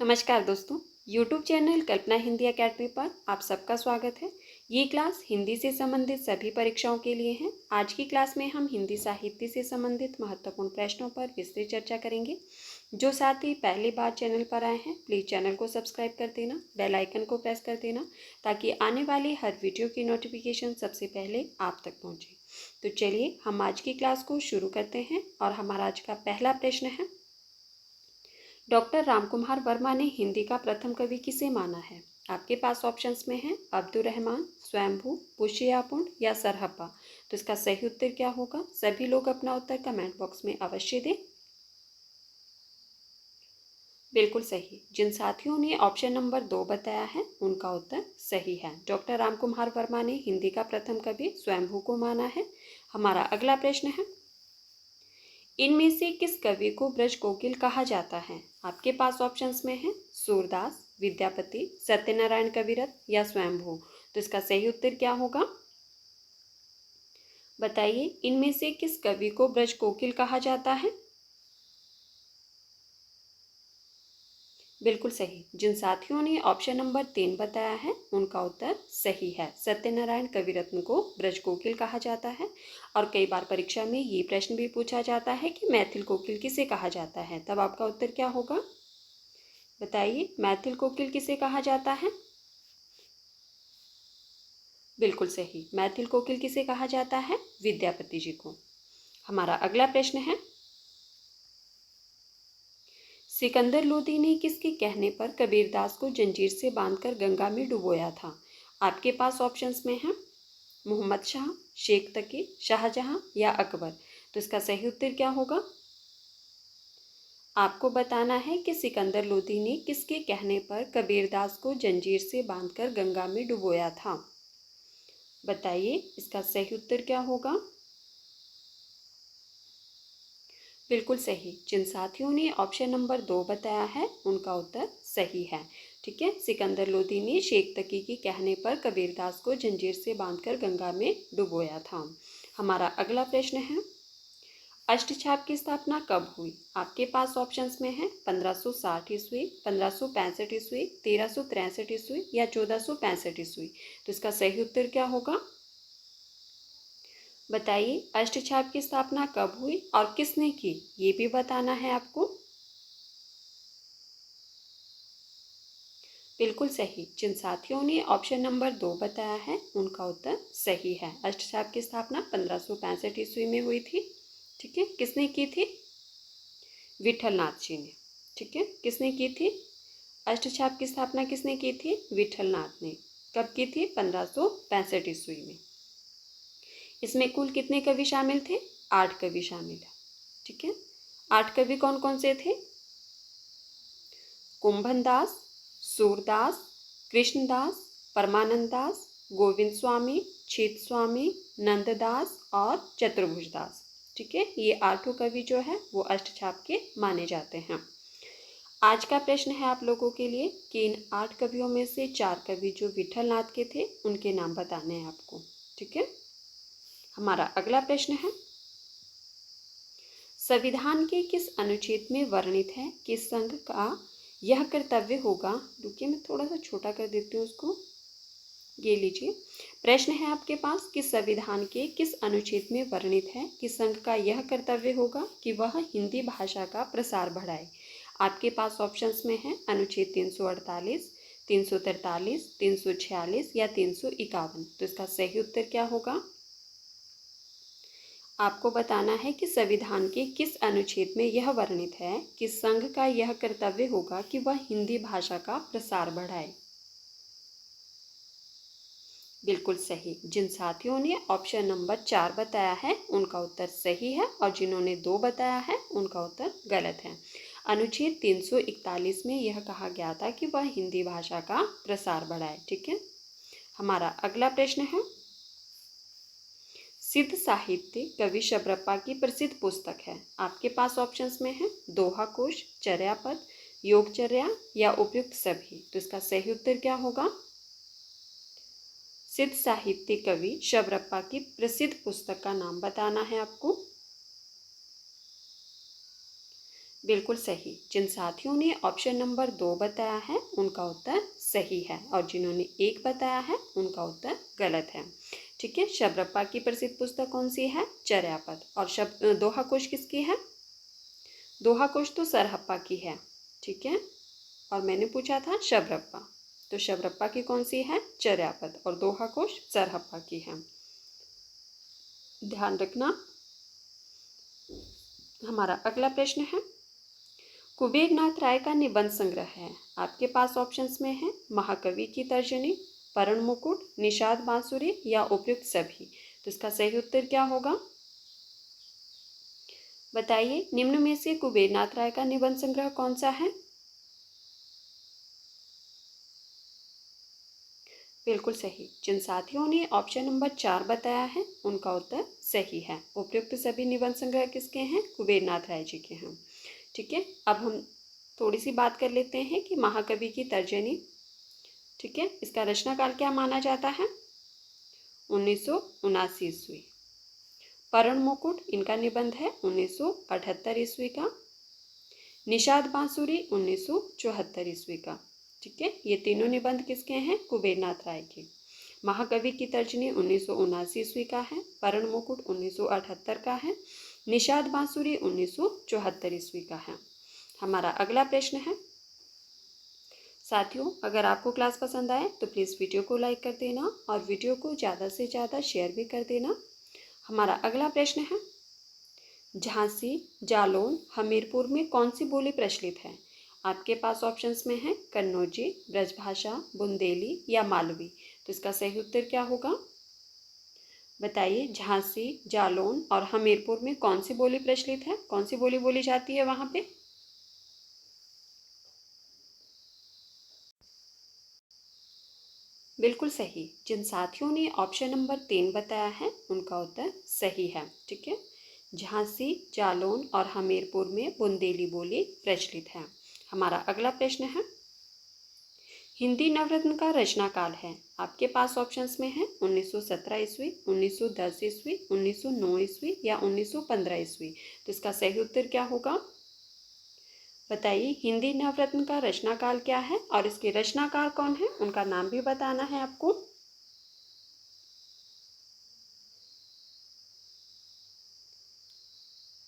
नमस्कार दोस्तों, YouTube channel कल्पना Hindi academy पर आप सबका स्वागत है। ये क्लास हिंदी से संबंधित सभी परीक्षाओं के लिए है। आज की क्लास में हम हिंदी साहित्य से संबंधित महत्वपूर्ण प्रश्नों पर विस्तृत चर्चा करेंगे। जो साथी पहली बार चैनल पर आए हैं, प्लीज़ चैनल को सब्सक्राइब कर देना, बेल आइकन को प्रेस कर देना ताकि आने वाली हर वीडियो की नोटिफिकेशन सबसे पहले आप तक पहुँचे। तो चलिए हम आज की क्लास को शुरू करते हैं और हमारा आज का पहला प्रश्न है, डॉक्टर रामकुमार वर्मा ने हिंदी का प्रथम कवि किसे माना है? आपके पास ऑप्शंस में है अब्दुल रहमान, स्वयंभू, पुष्ययापुन या सरहप्पा। तो इसका सही उत्तर क्या होगा? सभी लोग अपना उत्तर कमेंट बॉक्स में अवश्य दें। बिल्कुल सही। जिन साथियों ने ऑप्शन नंबर 2 बताया है उनका उत्तर सही है। डॉक्टर रामकुमार वर्मा ने हिंदी का प्रथम कवि स्वयंभू को माना है। हमारा अगला प्रश्न है, इनमें से किस कवि को ब्रज कोकिल कहा जाता है? आपके पास ऑप्शंस में है सूरदास, विद्यापति, सत्यनारायण कविरत्न या स्वयंभू। तो इसका सही उत्तर क्या होगा? बताइए, इनमें से किस कवि को ब्रज कोकिल कहा जाता है? बिल्कुल सही। जिन साथियों ने ऑप्शन नंबर 3 बताया है उनका उत्तर सही है। सत्यनारायण कविरत्न को ब्रज कोकिल कहा जाता है। और कई बार परीक्षा में ये प्रश्न भी पूछा जाता है कि मैथिल कोकिल किसे कहा जाता है, तब आपका उत्तर क्या होगा? बताइए, मैथिल कोकिल किसे कहा जाता है? बिल्कुल सही। मैथिल कोकिल किसे कहा जाता है? विद्यापति जी को। हमारा अगला प्रश्न है, सिकंदर लोदी ने किसके कहने पर कबीरदास को जंजीर से बांधकर गंगा में डुबोया था? आपके पास ऑप्शंस में है मोहम्मद शाह, शेख तकी, शाहजहां या अकबर। तो इसका सही उत्तर क्या होगा? आपको बताना है कि सिकंदर लोदी ने किसके कहने पर कबीरदास को जंजीर से बांधकर गंगा में डुबोया था। बताइए, इसका सही उत्तर क्या होगा? बिल्कुल सही। जिन साथियों ने ऑप्शन नंबर 2 बताया है उनका उत्तर सही है। ठीक है, सिकंदर लोदी ने शेख तकी के कहने पर कबीरदास को जंजीर से बांधकर गंगा में डुबोया था। हमारा अगला प्रश्न है, अष्टछाप की स्थापना कब हुई? आपके पास ऑप्शंस में है 1560 ईस्वी, 1565 ईस्वी, 1363 ईस्वी या 1465 ईस्वी। तो इसका सही उत्तर क्या होगा? बताइए, अष्टछाप की स्थापना कब हुई और किसने की, ये भी बताना है आपको। बिल्कुल सही। जिन साथियों ने ऑप्शन नंबर 2 बताया है उनका उत्तर सही है। अष्टछाप की स्थापना 1565 ईस्वी में हुई थी। ठीक है, किसने की थी? विठलनाथ जी ने। ठीक है, किसने की थी? अष्टछाप की स्थापना किसने की थी? विठलनाथ ने। कब की थी? 1565 ईस्वी में। इसमें कुल कितने कवि शामिल थे? 8 कवि शामिल है। ठीक है, 8 कवि कौन कौन से थे? कुंभनदास, सूरदास, कृष्णदास, परमानंद दास, गोविंद स्वामी, छीत स्वामी, नंददास और चतुर्भुजदास। ठीक है, ये 8 कवि जो है वो अष्टछाप के माने जाते हैं। आज का प्रश्न है आप लोगों के लिए कि इन 8 कवियों में से 4 कवि जो विठलनाथ के थे उनके नाम बताने हैं आपको। ठीक है, हमारा अगला प्रश्न है, संविधान के किस अनुच्छेद में वर्णित है कि संघ का यह कर्तव्य होगा। रुकिए, मैं थोड़ा सा छोटा कर देती हूँ उसको। ये लीजिए, प्रश्न है आपके पास कि संविधान के किस अनुच्छेद में वर्णित है कि संघ का यह कर्तव्य होगा कि वह हिंदी भाषा का प्रसार बढ़ाए। आपके पास ऑप्शंस में है अनुच्छेद 348, 343, 346 या 351। तो इसका सही उत्तर क्या होगा? आपको बताना है कि संविधान के किस अनुच्छेद में यह वर्णित है कि संघ का यह कर्तव्य होगा कि वह हिंदी भाषा का प्रसार बढ़ाए। बिल्कुल सही। जिन साथियों ने ऑप्शन नंबर 4 बताया है उनका उत्तर सही है और जिन्होंने 2 बताया है उनका उत्तर गलत है। अनुच्छेद 341 में यह कहा गया था कि वह हिंदी भाषा का प्रसार बढ़ाए। ठीक है, हमारा अगला प्रश्न है, सिद्ध साहित्य कवि शबरप्पा की प्रसिद्ध पुस्तक है। आपके पास ऑप्शंस में है दोहा कोश, चर्यापद, योगचर्या या उपयुक्त सभी। तो इसका सही उत्तर क्या होगा? सिद्ध साहित्य कवि शबरप्पा की प्रसिद्ध पुस्तक का नाम बताना है आपको। बिल्कुल सही। जिन साथियों ने ऑप्शन नंबर 2 बताया है उनका उत्तर सही है और जिन्होंने 1 बताया है उनका उत्तर गलत है। ठीक है, शबरप्पा की प्रसिद्ध पुस्तक कौन सी है? चर्यापद। और दोहा कोश किसकी है? दोहा कोश तो सरहप्पा की है। ठीक है, और मैंने पूछा था शबरप्पा, तो शबरप्पा की कौन सी है? चर्यापद। और दोहा कोश सरहप्पा की है। ध्यान रखना। हमारा अगला प्रश्न है, कुबेरनाथ राय का निबंध संग्रह है। आपके पास ऑप्शंस में है महाकवि की तर्जनी, पर्ण मुकुट, निषाद बांसुरी या उपयुक्त सभी। तो इसका सही उत्तर क्या होगा? बताइए, निम्न में से कुबेरनाथ राय का निबंध संग्रह कौन सा है? बिल्कुल सही। जिन साथियों ने ऑप्शन नंबर 4 बताया है उनका उत्तर सही है। उपयुक्त सभी निबंध संग्रह किसके हैं? कुबेरनाथ राय जी के हैं। ठीक है, अब हम थोड़ी सी बात कर लेते हैं कि महाकवि की तर्जनी, ठीक है, इसका रचनाकाल क्या माना जाता है? 1979 ईस्वी। पर्ण मुकुट, इनका निबंध है 1978 ईस्वी का। निषाद बांसुरी 1974 ईस्वी का। ठीक है, ये तीनों निबंध किसके हैं? कुबेरनाथ राय के। महाकवि की तर्जनी 1979 ईस्वी का है। पर्ण मुकुट 1978 का है। निषाद बांसुरी 1974 ईस्वी का है। हमारा अगला प्रश्न है, साथियों अगर आपको क्लास पसंद आए तो प्लीज़ वीडियो को लाइक कर देना और वीडियो को ज़्यादा से ज़्यादा शेयर भी कर देना। हमारा अगला प्रश्न है, झांसी, जालौन, हमीरपुर में कौन सी बोली प्रचलित है? आपके पास ऑप्शंस में है कन्नौजी, ब्रजभाषा, बुंदेली या मालवी। तो इसका सही उत्तर क्या होगा? बताइए, झांसी, जालौन और हमीरपुर में कौन सी बोली प्रचलित है? कौन सी बोली बोली जाती है वहाँ पे? बिल्कुल सही। जिन साथियों ने ऑप्शन नंबर 3 बताया है उनका उत्तर सही है। ठीक है, झांसी, जालौन और हमीरपुर में बुंदेली बोली प्रचलित है। हमारा अगला प्रश्न है, हिंदी नवरत्न का रचना काल है। आपके पास ऑप्शंस में है 1917 ईस्वी, 1910 ईस्वी, 1909 ईस्वी या 1915 ईस्वी। तो इसका सही उत्तर क्या होगा? बताइए, हिंदी नवरत्न का रचनाकाल क्या है और इसके रचनाकार कौन है, उनका नाम भी बताना है आपको।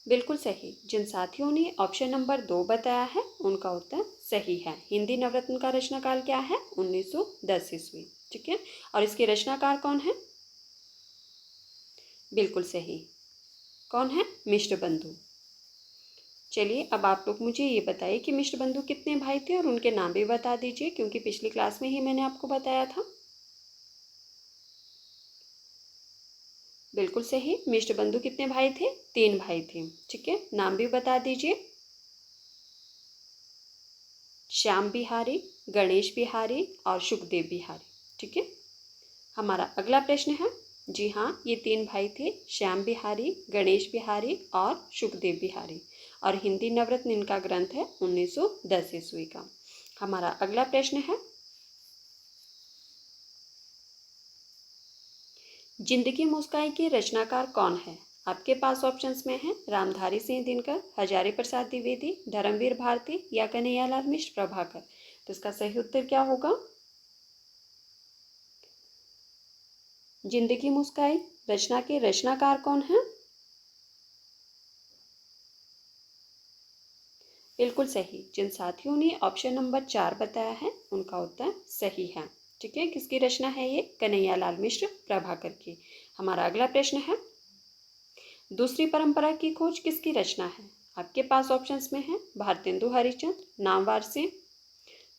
बिल्कुल सही। जिन साथियों ने ऑप्शन नंबर 2 बताया है उनका उत्तर सही है। हिंदी नवरत्न का रचनाकाल क्या है? 1910 ईस्वी। ठीक है, और इसके रचनाकार कौन है? बिल्कुल सही। कौन है? मिश्र बंधु। चलिए, अब आप लोग मुझे ये बताइए कि मिश्र बंधु कितने भाई थे और उनके नाम भी बता दीजिए, क्योंकि पिछली क्लास में ही मैंने आपको बताया था। बिल्कुल सही। मिश्र बंधु कितने भाई थे? 3 भाई थे। ठीक है, नाम भी बता दीजिए। श्याम बिहारी, गणेश बिहारी और सुखदेव बिहारी। ठीक है, हमारा अगला प्रश्न है, जी हाँ, ये 3 भाई थे, श्याम बिहारी, गणेश बिहारी और सुखदेव बिहारी। और हिंदी नवरत्न इनका ग्रंथ है 1910 ईस्वी का। हमारा अगला प्रश्न है, जिंदगी मुस्काई के रचनाकार कौन है? आपके पास ऑप्शंस में है रामधारी सिंह दिनकर, हजारी प्रसाद द्विवेदी, धर्मवीर भारती या कन्हैयालाल मिश्र प्रभाकर। तो इसका सही उत्तर क्या होगा? जिंदगी मुस्काई रचना के रचनाकार कौन है? बिल्कुल सही। जिन साथियों ने ऑप्शन नंबर 4 बताया है उनका उत्तर सही है। ठीक है, किसकी रचना है ये? कन्हैयालाल मिश्र प्रभाकर की। हमारा अगला प्रश्न है, दूसरी परंपरा की खोज किसकी रचना है? आपके पास ऑप्शंस में है भारतेंदु हरिश्चंद्र, नामवर सिंह,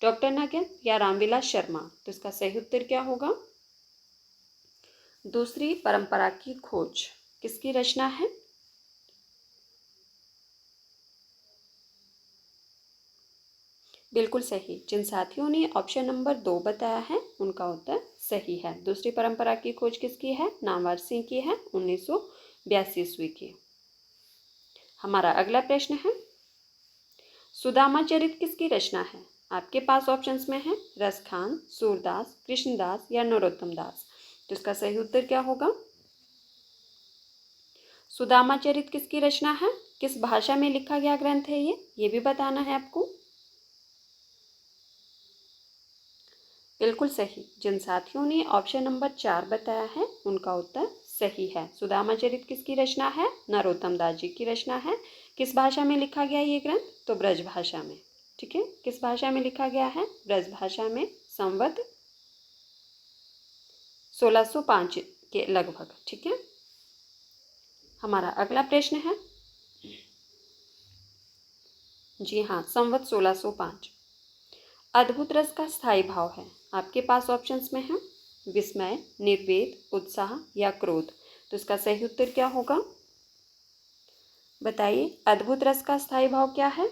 डॉक्टर नगेंद्र या रामविलास शर्मा। तो इसका सही उत्तर क्या होगा? दूसरी परंपरा की खोज किसकी रचना है? बिल्कुल सही। जिन साथियों ने ऑप्शन नंबर 2 बताया है उनका उत्तर सही है। दूसरी परंपरा की खोज किसकी है? नामवर सिंह की है, 1982 ईस्वी की। हमारा अगला प्रश्न है, सुदामा चरित किसकी रचना है? आपके पास ऑप्शंस में है रसखान, सूरदास, कृष्णदास या नरोत्तम दास। तो इसका सही उत्तर क्या होगा? सुदामा चरित किसकी रचना है? किस भाषा में लिखा गया ग्रंथ है ये भी बताना है आपको। बिल्कुल सही। जिन साथियों ने ऑप्शन नंबर 4 बताया है उनका उत्तर सही है। सुदामा चरित किसकी रचना है? नरोत्तम दास जी की रचना है। किस भाषा में लिखा गया ये ग्रंथ? तो ब्रज भाषा में। ठीक है, किस भाषा में लिखा गया है? ब्रज भाषा में, संवत 1605 के लगभग। ठीक है, हमारा अगला प्रश्न है, जी हाँ, संवत 1605। अद्भुत रस का स्थायी भाव है। आपके पास ऑप्शंस में है विस्मय, निर्वेद, उत्साह या क्रोध। तो इसका सही उत्तर क्या होगा? बताइए, अद्भुत रस का स्थायी भाव क्या है?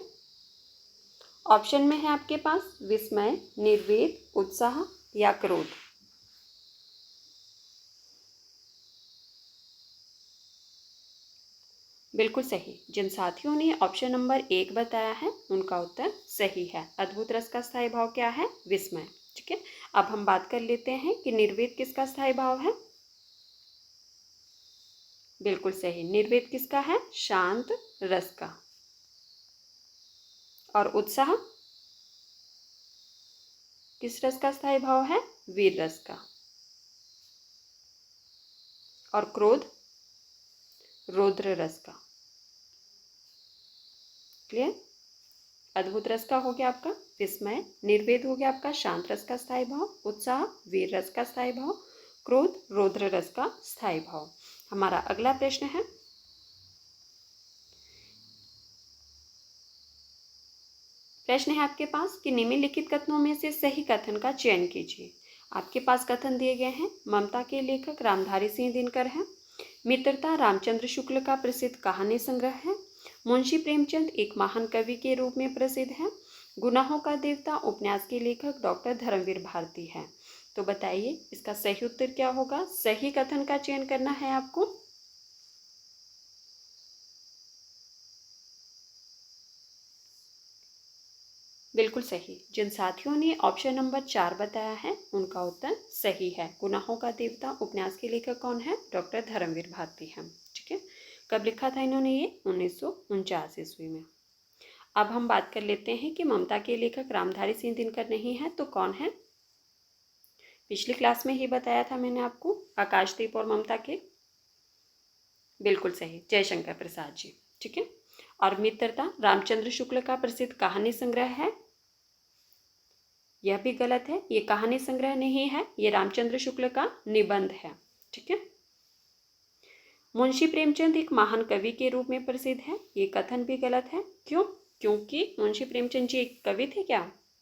ऑप्शन में है आपके पास विस्मय, निर्वेद, उत्साह या क्रोध। बिल्कुल सही। जिन साथियों ने ऑप्शन नंबर 1 बताया है उनका उत्तर सही है। अद्भुत रस का स्थायी भाव क्या है? विस्मय। ठीक है, अब हम बात कर लेते हैं कि निर्वेद किसका स्थायी भाव है। बिल्कुल सही, निर्वेद किसका है? शांत रस का। और उत्साह किस रस का स्थायी भाव है? वीर रस का। और क्रोध रौद्र रस का। क्लियर? अद्भुत रस का हो गया आपका विस्मय, निर्वेद हो गया आपका शांत रस का स्थायी भाव, उत्साह वीर रस का स्थायी भाव, क्रोध रौद्र रस का स्थायी भाव। हमारा अगला प्रश्न है, प्रश्न है आपके पास कि निम्नलिखित कथनों में से सही कथन का चयन कीजिए। आपके पास कथन दिए गए हैं। ममता के लेखक रामधारी सिंह दिनकर हैं। मित्रता रामचंद्र शुक्ल का प्रसिद्ध कहानी संग्रह है। मुंशी प्रेमचंद एक महान कवि के रूप में प्रसिद्ध है। गुनाहों का देवता उपन्यास के लेखक डॉक्टर धर्मवीर भारती हैं। तो बताइए इसका सही उत्तर क्या होगा? सही कथन का चयन करना है आपको। बिल्कुल सही। जिन साथियों ने ऑप्शन नंबर 4 बताया है उनका उत्तर सही है। गुनाहों का देवता उपन्यास के लेखक कौन है? डॉक्टर धर्मवीर भारती हैं। ठीक है, कब लिखा था इन्होंने? ये 1949 ईस्वी में। अब हम बात कर लेते हैं कि ममता के लेखक रामधारी सिंह दिनकर नहीं है तो कौन है। पिछली क्लास में ही बताया था मैंने आपको, आकाशदीप और ममता के। बिल्कुल सही, जयशंकर प्रसाद जी। ठीक है, और मित्रता रामचंद्र शुक्ल का प्रसिद्ध कहानी संग्रह है। यह भी गलत है, ये कहानी संग्रह नहीं है, ये रामचंद्र शुक्ल का निबंध है। ठीक है, मुंशी प्रेमचंद एक महान कवि के रूप में प्रसिद्ध है, ये कथन भी गलत है। क्यों? क्योंकि मुंशी प्रेमचंद जी एक कवि थे क्या?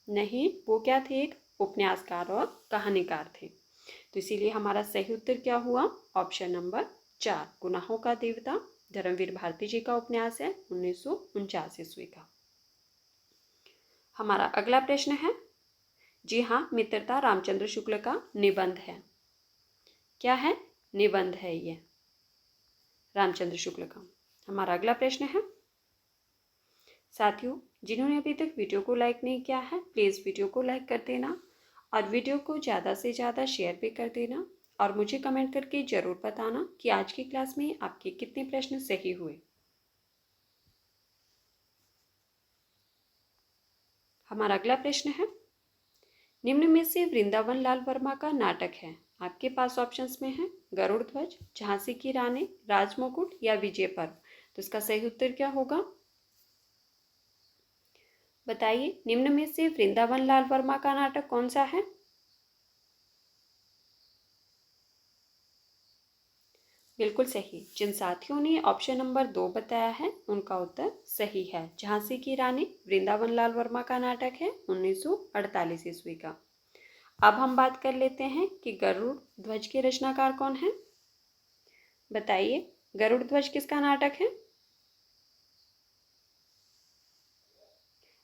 नहीं, वो क्या थे? एक उपन्यासकार और कहानीकार थे। तो इसीलिए हमारा सही उत्तर क्या हुआ? ऑप्शन नंबर 4, गुनाहों का देवता धर्मवीर भारती जी का उपन्यास है 1949 ईस्वी का। हमारा अगला प्रश्न है, जी हाँ, मित्रता रामचंद्र शुक्ल का निबंध है। क्या है? निबंध है ये रामचंद्र शुक्ल का। हमारा अगला प्रश्न है, साथियों जिन्होंने अभी तक वीडियो को लाइक नहीं किया है प्लीज़ वीडियो को लाइक कर देना और वीडियो को ज़्यादा से ज़्यादा शेयर भी कर देना और मुझे कमेंट करके ज़रूर बताना कि आज की क्लास में आपके कितने प्रश्न सही हुए। हमारा अगला प्रश्न है, निम्न में से वृंदावन लाल वर्मा का नाटक है। आपके पास ऑप्शंस में है गरुड़ ध्वज, झांसी की रानी, राजमुकुट या विजय पर्व। तो इसका सही उत्तर क्या होगा? बताइए, निम्न में से वृंदावन लाल वर्मा का नाटक कौन सा है? बिल्कुल सही। जिन साथियों ने ऑप्शन नंबर 2 बताया है उनका उत्तर सही है। झांसी की रानी वृंदावन लाल वर्मा का नाटक है 1948 ईस्वी का। अब हम बात कर लेते हैं कि गरुड़ ध्वज के रचनाकार कौन है। बताइए, गरुड़ ध्वज किसका नाटक है?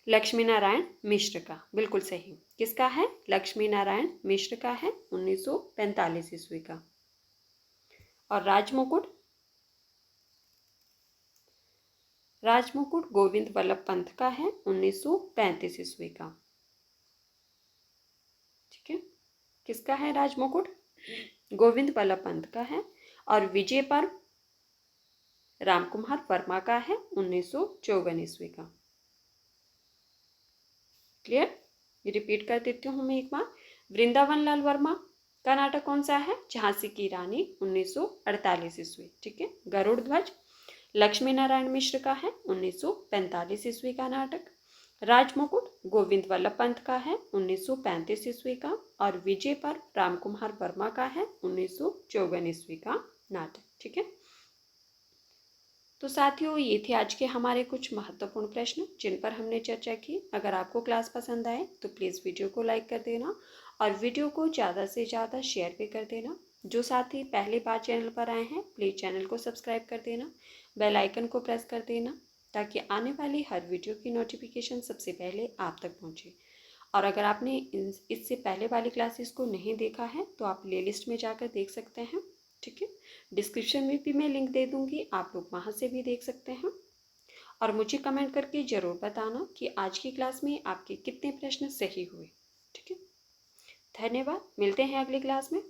लक्ष्मी नारायण मिश्र का। बिल्कुल सही। किसका है? लक्ष्मी नारायण मिश्र का है 1945 ईस्वी का। और राजमुकुट? राजमुकुट गोविंद वल्लभ पंत का है 1935 ईस्वी का। ठीक है, किसका है राजमुकुट? गोविंद वल्लभ पंत का है। और विजय पर्व रामकुमार वर्मा का है 1954 ईस्वी का। क्लियर? रिपीट कर देती हूँ मैं एक बार। वृंदावन लाल वर्मा का नाटक कौन सा है? झांसी की रानी 1948 ईस्वी। ठीक है। गरुड़ ध्वज लक्ष्मी नारायण मिश्र का है 1945 ईस्वी का नाटक। राजमुकुट गोविंद वल्लभ पंत का है 1935 ईस्वी का। और विजय पर्व रामकुमार वर्मा का है 1954 ईस्वी का नाटक। ठीक है। तो साथियों, ये थे आज के हमारे कुछ महत्वपूर्ण प्रश्न जिन पर हमने चर्चा की। अगर आपको क्लास पसंद आए तो प्लीज़ वीडियो को लाइक कर देना और वीडियो को ज़्यादा से ज़्यादा शेयर भी कर देना। जो साथी पहली बार चैनल पर आए हैं प्लीज़ चैनल को सब्सक्राइब कर देना, बेल आइकन को प्रेस कर देना ताकि आने वाली हर वीडियो की नोटिफिकेशन सबसे पहले आप तक पहुँचे। और अगर आपने इससे पहले वाली क्लासेस को नहीं देखा है तो आप प्लेलिस्ट में जाकर देख सकते हैं। ठीक है। डिस्क्रिप्शन में भी मैं लिंक दे दूँगी, आप लोग वहाँ से भी देख सकते हैं। और मुझे कमेंट करके ज़रूर बताना कि आज की क्लास में आपके कितने प्रश्न सही हुए। ठीक है। धन्यवाद। मिलते हैं अगली क्लास में।